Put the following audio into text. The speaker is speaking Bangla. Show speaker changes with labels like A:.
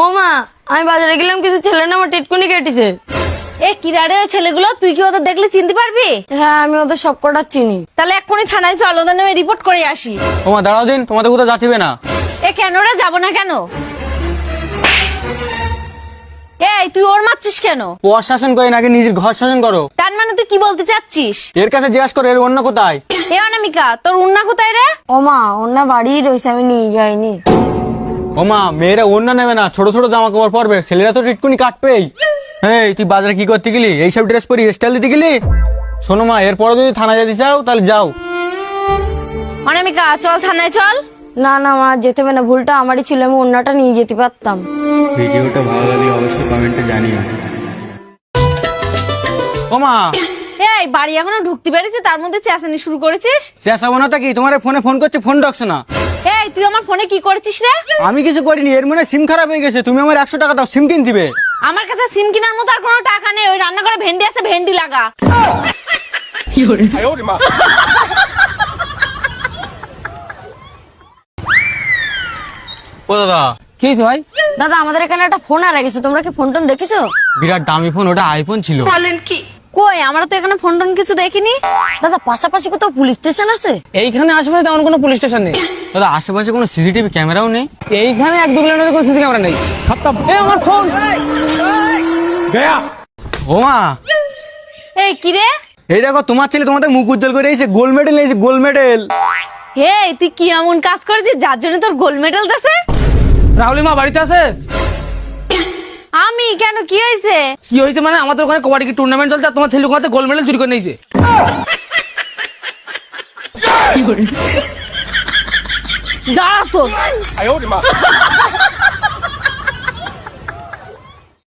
A: ও মা, আমি বাজারে গেলাম, কিছু ছেলে না আমার টিটকুনি কেটেছে।
B: এ কিরারে ওই ছেলেগুলো, তুই কি ওদের দেখলে চিনতে পারবি?
A: হ্যাঁ, আমি ওদের সব কটা চিনি।
B: তাহলে এক্ষুনি থানায় চল, ওদের নামে রিপোর্ট করে আসি।
C: ওমা দাঁড়াও দিন, তোমাদের কোথাও যাচ্ছিবে না।
B: এ কেন রে, যাবো না কেন? এই তুই ওর মারছিস কেন?
C: পর শাসন করে নাকি নিজের ঘর শাসন করো?
B: তার মানে তুই কি বলতে চাচ্ছিস?
C: এর কাছে জিজ্ঞাসা করো এর অন্য কোথায়।
B: এ অনামিকা, তোর উন্না কোথায় রে?
A: ও মা, অন্য বাড়ি রয়েছে, আমি নিয়ে যাইনি।
C: ওমা মেয়েরা অন্য নেবে না, ছোট ছোট জামা কাপড় পরবে, ছেলেরা তো টিটকুনি কাটবেই। এই তুই বাজারে কি করতে গেলি? এইসব ড্রেস পরি স্টাইল দিতে গেলি? শোনো মা, এরপরে যদি থানা যেতে চাও তাহলে যাও।
B: অনামিকা চল, থানায় চল।
A: না না মা, যেতে হবে না, ভুলটা আমারই ছিল, আমি অন্যটা নিয়ে যেতে পারতাম।
C: ভিডিওটা ভালো লাগলে অবশ্যই কমেন্টে জানিও। ওমা
B: এই বাড়ি এখনো ঢুকতে পেরেছি, তার মধ্যে চেঁচানি শুরু করেছিস?
C: চেঁচাবো না তা কি? তোমার ফোনে ফোন করছে, ফোন ডাকছে না।
B: এই তুই আমার ফোনে কি করেছিস রে?
C: আমি কিছু করিনি, এর মনে সিম খারাপ হয়ে গেছে। তুমি আমার 100 টাকা দাও, সিম কিন দিবে।
B: আমার কাছে সিম কেনার মতো আর কোনো টাকা নেই, ওই রান্নাঘরে ভেন্ডি আছে, ভেন্ডি লাগা।
C: ও দাদা,
D: কি হয়েছে ভাই?
A: দাদা, আমাদের এখানে একটা ফোন হারা গেছে, তোমরা কি ফোন টোন দেখেছো?
C: বিরাট দামি ফোন, ওটা আইফোন ছিল।
B: কই, আমরা তো এখানে ফোন টোন কিছু দেখিনি।
A: দাদা, পাশাপাশি কোথাও পুলিশ স্টেশন আছে?
D: এইখানে আশেপাশে তেমন কোনো পুলিশ স্টেশন নেই।
C: দাদা আশেপাশে কোনো সিসিটিভি ক্যামেরাও নেই।
D: এইখানে 1-2 কিলোমিটার কোনো সিসি ক্যামেরা নেই। এই আমার ফোন।
C: ওমা
B: এই কি রে?
C: এই দেখো, তোমার ছেলে তোমাদের মুখ উজ্জ্বল করে দিয়েছে, গোল্ড মেডেল নিয়েছে, গোল্ড মেডেল।
B: এই তুই কি এমন কাজ করেছিস যার জন্য তোর গোল্ড মেডেল দিছে?
D: রাহুলি মা বাড়িতে আছে?
B: আমি কেন, কি হয়েছে?
D: কি হয়েছে মানে, আমাদের ওখানে কবাডি টুর্নামেন্ট চলছে, আর তোমার ছেলে ওখানে গোল্ড মেডেল চুরি করে নিয়েছে।
B: দাঁড়া তোর।